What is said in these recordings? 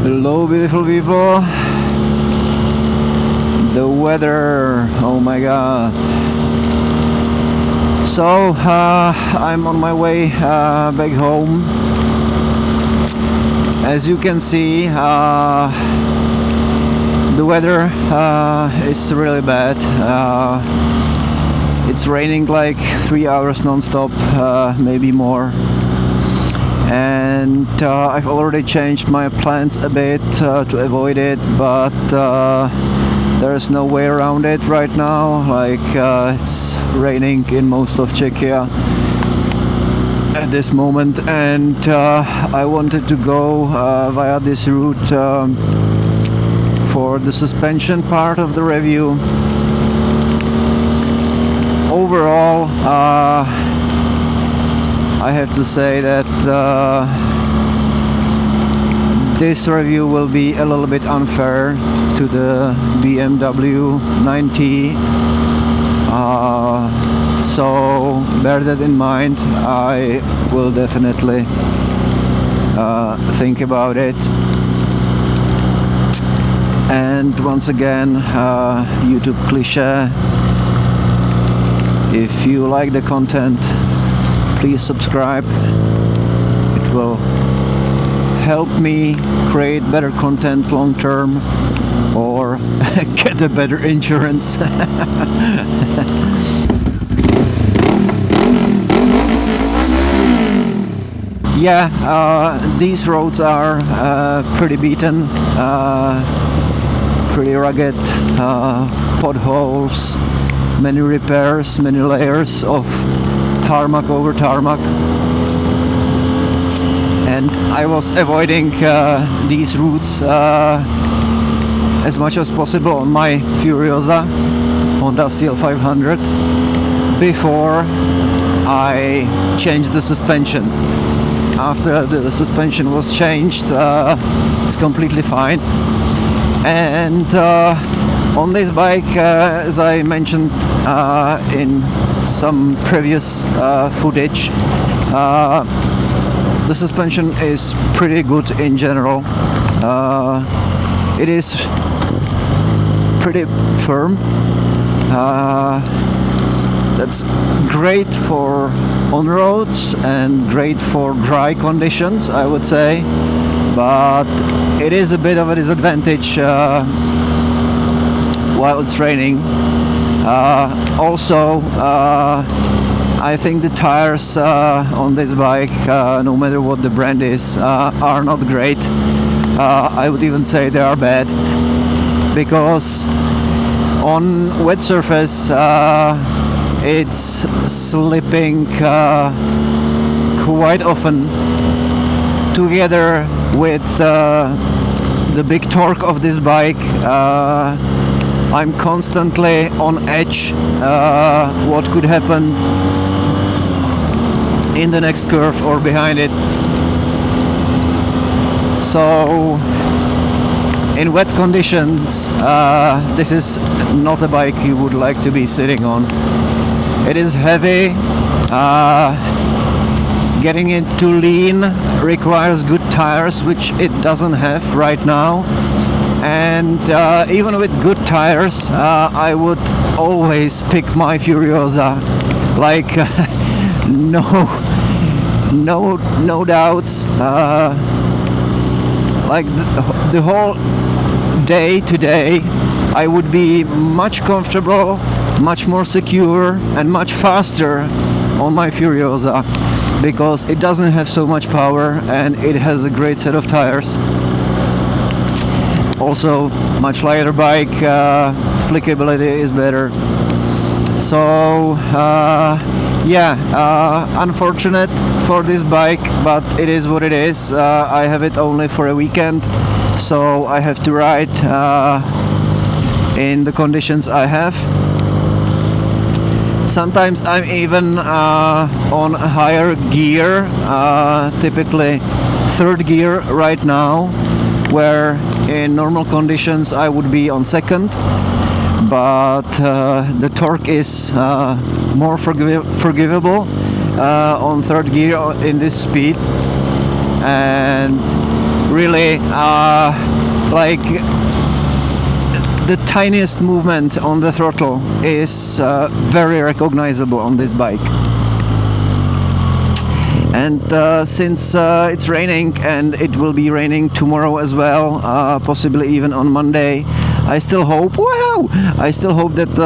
Hello, beautiful people. The weather, oh my god. So I'm on my way back home. As you can see, the weather is really bad. It's raining like 3 hours non-stop, maybe more. And I've already changed my plans a bit to avoid it, but there's no way around it right now. Like it's raining in most of Czechia at this moment, and I wanted to go via this route for the suspension part of the review. Overall, I have to say that this review will be a little bit unfair to the BMW 9 T. So bear that in mind. I will definitely think about it. And once again, YouTube cliche. If you like the content, please subscribe. It will help me create better content long term, or get a better insurance. Yeah, these roads are pretty beaten, pretty rugged, potholes, many repairs, many layers of tarmac over tarmac, and I was avoiding these routes as much as possible on my Furiosa Honda CL500 before I changed the suspension. After the suspension was changed, it's completely fine. And on this bike, as I mentioned in some previous footage, the suspension is pretty good in general. It is pretty firm. That's great for on roads and great for dry conditions, I would say, but it is a bit of a disadvantage while it's raining. Also, I think the tires on this bike, no matter what the brand is, are not great. I would even say they are bad, because on wet surface it's slipping quite often, together with the big torque of this bike. I'm constantly on edge what could happen in the next curve or behind it. So in wet conditions, this is not a bike you would like to be sitting on. It is heavy. Getting it to lean requires good tires, which it doesn't have right now. And even with good tires, I would always pick my Furiosa. Like no doubts. Like the whole day today, I would be much comfortable, much more secure, and much faster on my Furiosa, because it doesn't have so much power and it has a great set of tires. Also, much lighter bike, flickability is better. So yeah, unfortunate for this bike, but it is what it is. I have it only for a weekend, so I have to ride in the conditions I have. Sometimes I'm even on a higher gear, typically third gear right now, where in normal conditions I would be on second, but the torque is more forgivable on third gear in this speed, and really like the tiniest movement on the throttle is very recognizable on this bike. And since it's raining, and it will be raining tomorrow as well, possibly even on Monday, I still hope, wow! I still hope that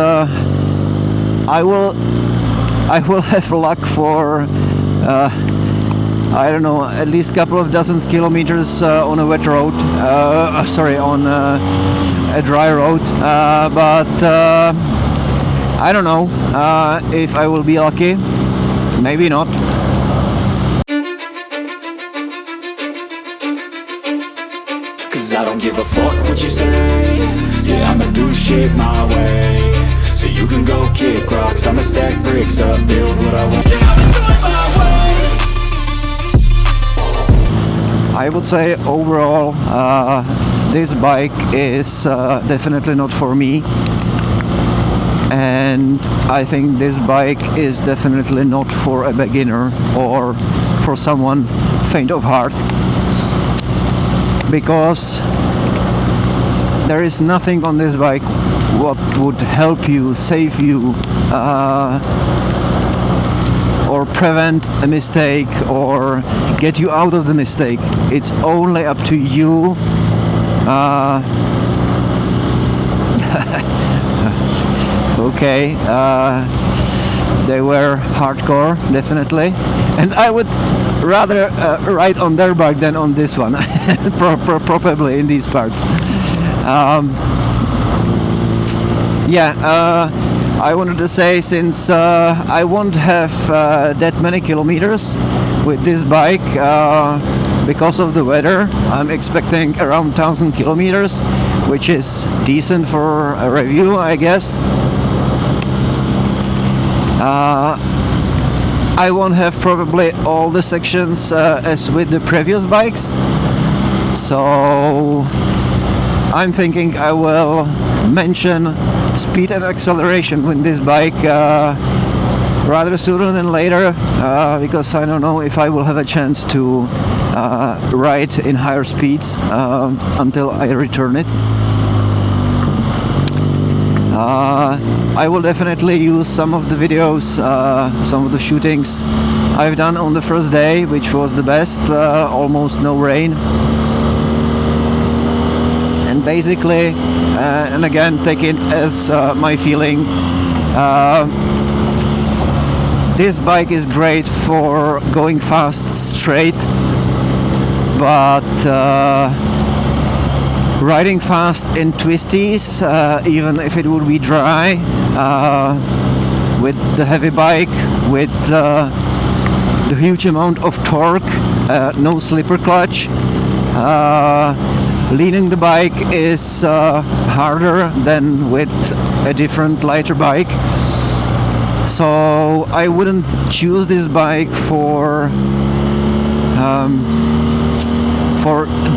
I will have luck for I don't know, at least a couple of dozens kilometers on a wet road, sorry, on a dry road, but I don't know if I will be lucky, maybe not. Cause I don't give a fuck what you say. Yeah, I'ma do shit my way. So you can go kick rocks, I'ma stack bricks up, build what I want. Yeah, I'ma do it my way. I would say overall this bike is definitely not for me, and I think this bike is definitely not for a beginner or for someone faint of heart, because there is nothing on this bike what would help you, save you, or prevent a mistake or get you out of the mistake. It's only up to you. Okay, they were hardcore, definitely, and I would rather ride on their bike than on this one, probably in these parts. I wanted to say, since I won't have that many kilometers with this bike because of the weather, I'm expecting around 1,000 kilometers, which is decent for a review, I guess. I won't have probably all the sections as with the previous bikes, so I'm thinking I will mention speed and acceleration with this bike rather sooner than later, because I don't know if I will have a chance to ride in higher speeds until I return it. I will definitely use some of the videos, some of the shootings I've done on the first day, which was the best, almost no rain. And basically, and again, take it as my feeling, this bike is great for going fast straight, but riding fast in twisties, even if it would be dry, with the heavy bike, with the huge amount of torque, no slipper clutch, leaning the bike is harder than with a different lighter bike. So I wouldn't choose this bike for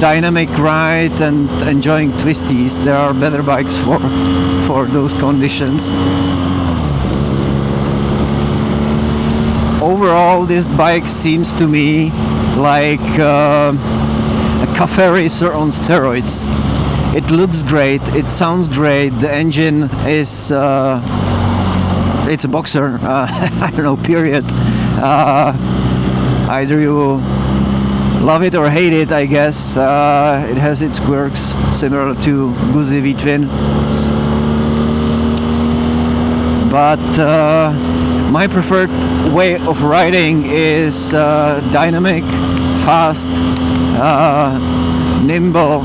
dynamic ride and enjoying twisties. There are better bikes for those conditions. Overall, this bike seems to me like a cafe racer on steroids. It looks great, it sounds great, the engine is it's a boxer, I don't know, period. Either you love it or hate it, I guess. It has its quirks, similar to Guzzi V-twin. But my preferred way of riding is dynamic, fast, nimble,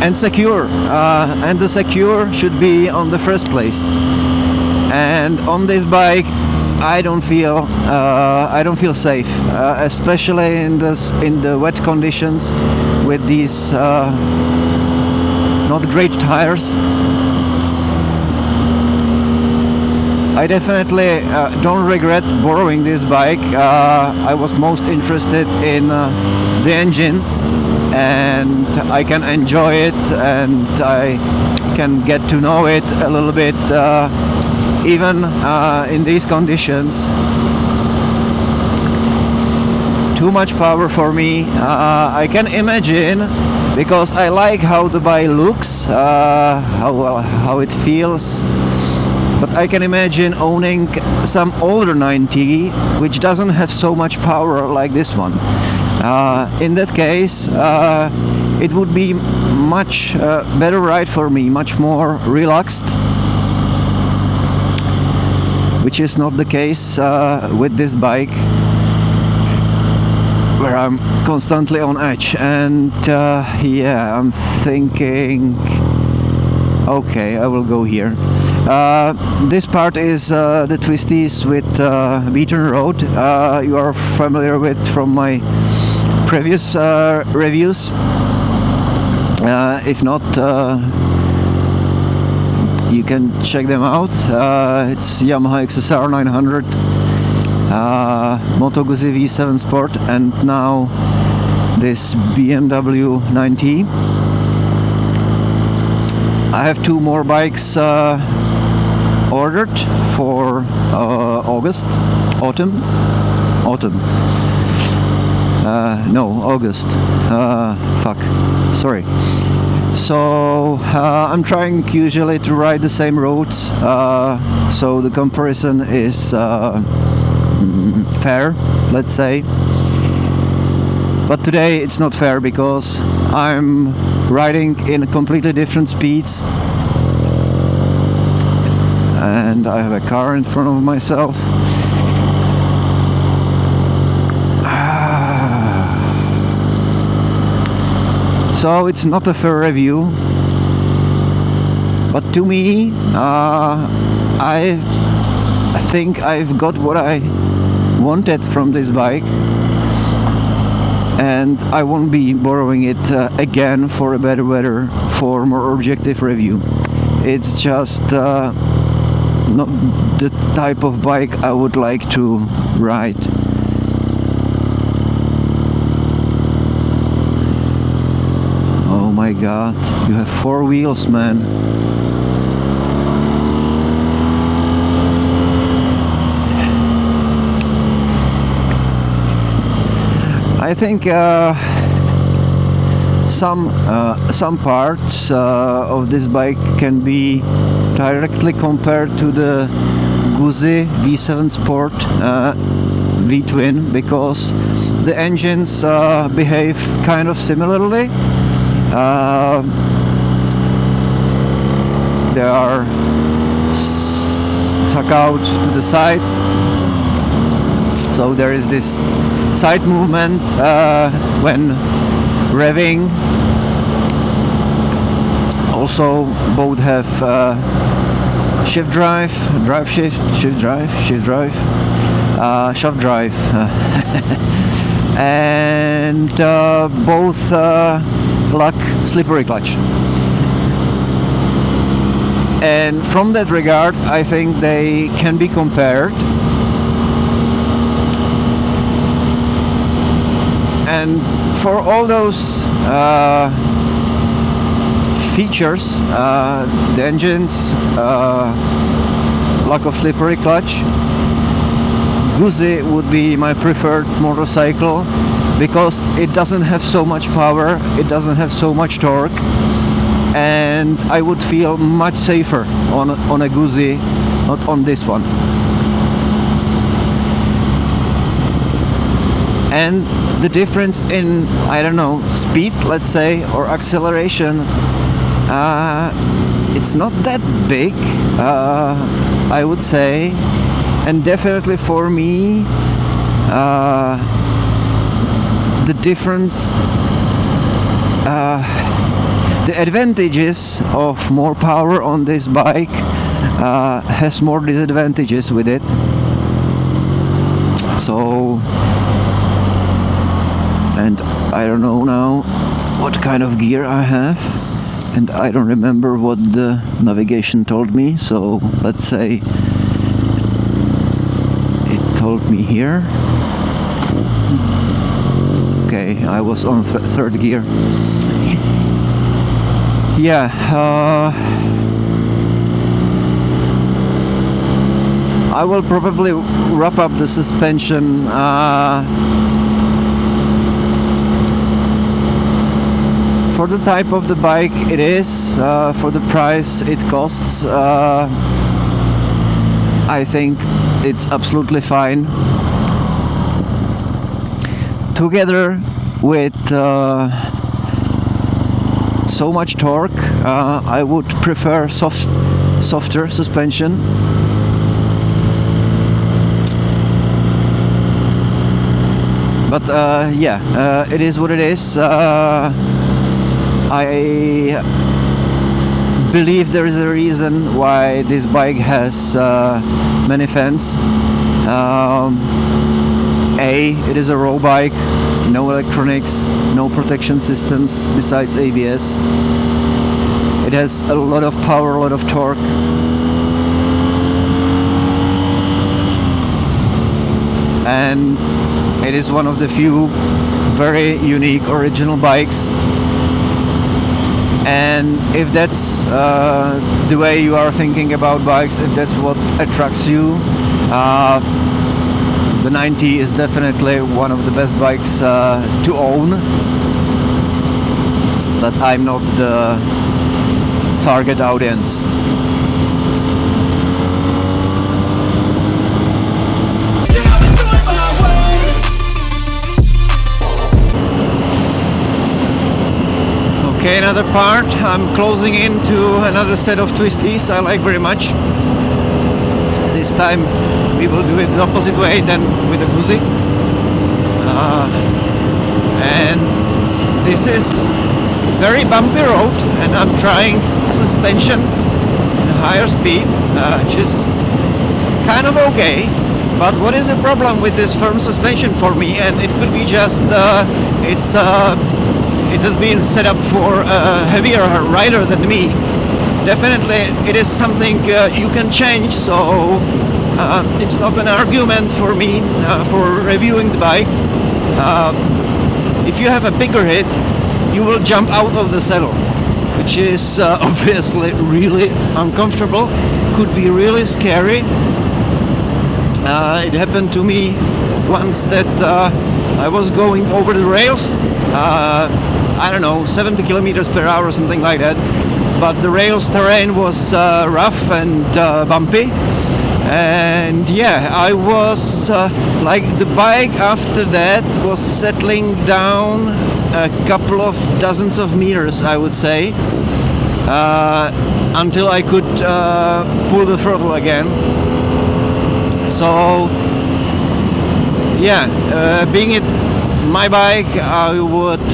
and secure. And the secure should be on the first place. And on this bike, I don't feel safe, especially in the wet conditions with these not great tires. I definitely don't regret borrowing this bike. I was most interested in the engine, and I can enjoy it, and I can get to know it a little bit, even in these conditions. To too much power for me. I can imagine, because I like how the bike looks, how it feels, but I can imagine owning some older 9T which doesn't have so much power like this one. In that case, it would be much better ride for me, much more relaxed, which is not the case with this bike, where I'm constantly on edge. And yeah, I'm thinking, okay, I will go here. This part is the Twisties with beaten road. You are familiar with from my previous reviews. If not, you can check them out. It's Yamaha XSR 900, Moto Guzzi V7 Sport, and now this BMW 9 T. I have two more bikes ordered for autumn. No, August. Fuck. Sorry. So I'm trying usually to ride the same roads, so the comparison is fair, let's say. But today it's not fair because I'm riding in completely different speeds, and I have a car in front of myself. So it's not a fair review, but to me, I think I've got what I wanted from this bike, and I won't be borrowing it again for a better weather, for more objective review. It's just not the type of bike I would like to ride. Oh my god, you have 4 wheels, man. I think some parts of this bike can be directly compared to the Guzzi V7 Sport V-twin, because the engines behave kind of similarly. They are stuck out to the sides, so there is this side movement when revving. Also, both have shift drive, shaft drive, and both lack slippery clutch. And from that regard, I think they can be compared. And for all those features, the engines, lack of slippery clutch, Guzzi would be my preferred motorcycle, because it doesn't have so much power, it doesn't have so much torque, and I would feel much safer on a Guzzi, not on this one. And the difference in, I don't know, speed, let's say, or acceleration, it's not that big, I would say. And definitely for me, the difference, the advantages of more power on this bike has more disadvantages with it. So, and I don't know now what kind of gear I have, and I don't remember what the navigation told me, so let's say it told me here. Okay, I was on third gear. Yeah, I will probably wrap up the suspension For the type of the bike it is, for the price it costs, I think it's absolutely fine. Together with so much torque, I would prefer softer suspension. But yeah, it is what it is. I believe there is a reason why this bike has many fans. It is a raw bike, no electronics, no protection systems besides ABS. It has a lot of power, a lot of torque. And it is one of the few very unique original bikes. And if that's the way you are thinking about bikes, if that's what attracts you, the 9 T is definitely one of the best bikes to own. But I'm not the target audience. Okay, another part. I'm closing into another set of Twisties I like very much. This time we will do it the opposite way than with a Guzzi. And this is very bumpy road, and I'm trying suspension at a higher speed, which is kind of okay. But what is the problem with this firm suspension for me? And it could be just it has been set up for a heavier rider than me. Definitely it is something you can change, so it's not an argument for me for reviewing the bike. If you have a bigger hit, you will jump out of the saddle, which is obviously really uncomfortable, could be really scary. It happened to me once that I was going over the rails, I don't know, 70 kilometers per hour or something like that, but the rails terrain was rough and bumpy, and yeah, I was like, the bike after that was settling down a couple of dozens of meters, I would say, until I could pull the throttle again. So yeah, being it my bike, I would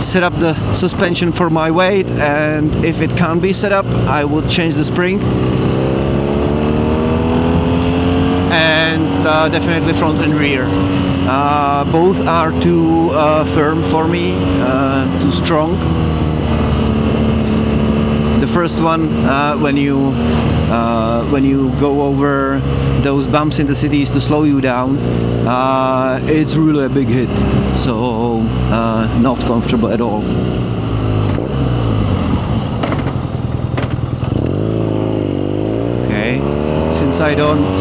set up the suspension for my weight, and if it can't be set up, I would change the spring, and definitely front and rear. Both are too firm for me, too strong. The first one, when you go over those bumps in the cities to slow you down, it's really a big hit, so not comfortable at all. Okay, since I don't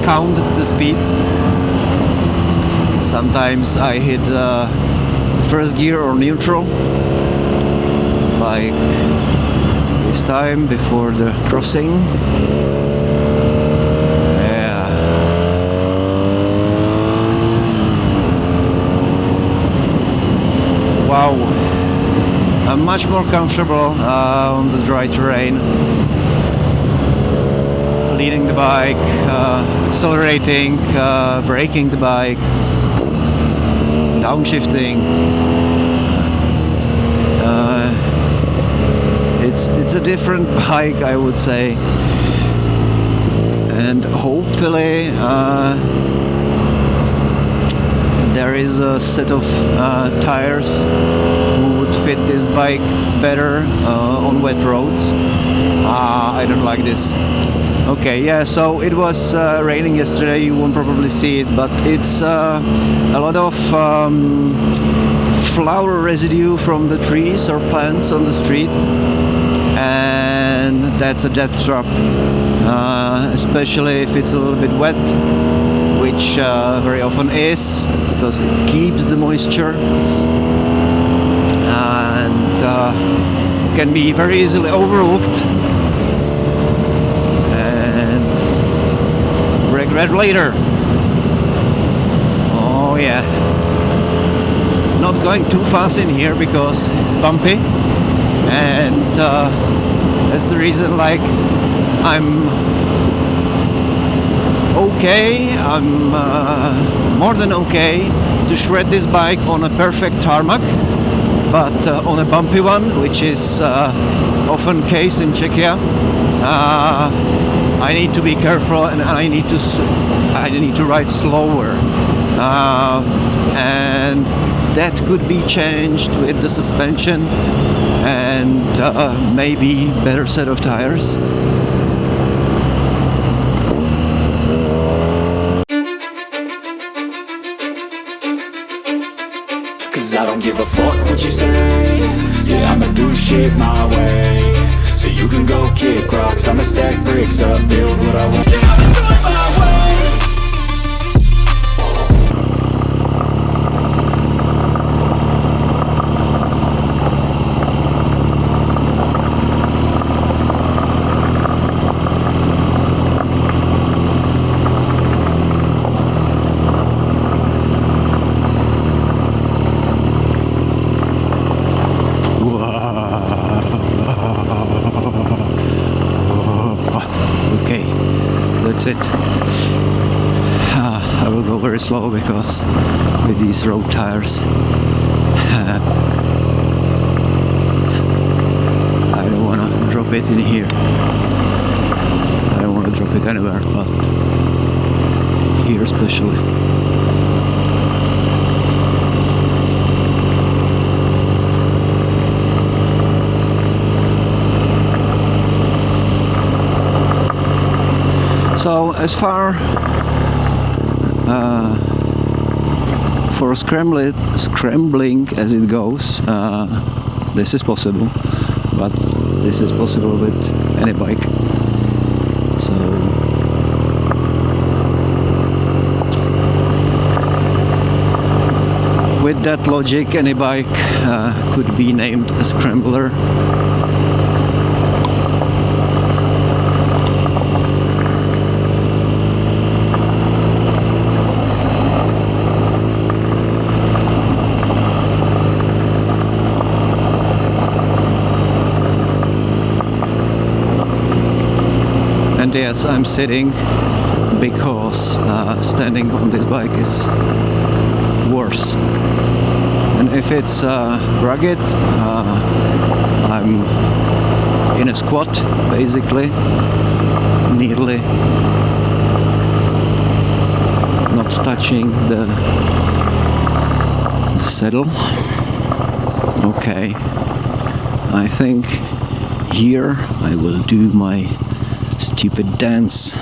count the speeds, sometimes I hit first gear or neutral, like this time before the crossing. Yeah. Wow. I'm much more comfortable on the dry terrain. Leading the bike, accelerating, braking the bike, downshifting. It's a different bike, I would say, and hopefully there is a set of tires who would fit this bike better on wet roads. I don't like this. Okay, yeah, so it was raining yesterday, you won't probably see it, but it's a lot of flower residue from the trees or plants on the street, and that's a death trap, especially if it's a little bit wet, which very often is, because it keeps the moisture. can be very easily overlooked and regret later. Oh yeah. Not going too fast in here because it's bumpy, and that's the reason, like, I'm okay, I'm more than okay to shred this bike on a perfect tarmac, but on a bumpy one, which is often case in Czechia, I need to be careful, and I need to ride slower, and that could be changed with the suspension and maybe better set of tires. Cause I don't give a fuck what you say. Yeah, I'ma do shit my way. So you can go kick rocks, I'ma stack bricks up, build what I want. Yeah, I'ma do it my way. Okay, that's it. I will go very slow because with these road tires I don't want to drop it in here. I don't want to drop it anywhere, but here especially. So as far for scrambling as it goes, this is possible, but this is possible with any bike. So with that logic, any bike could be named a scrambler. And yes, I'm sitting because standing on this bike is worse. And if it's rugged, I'm in a squat, basically, nearly not touching the saddle. Okay, I think here I will do my stupid dance.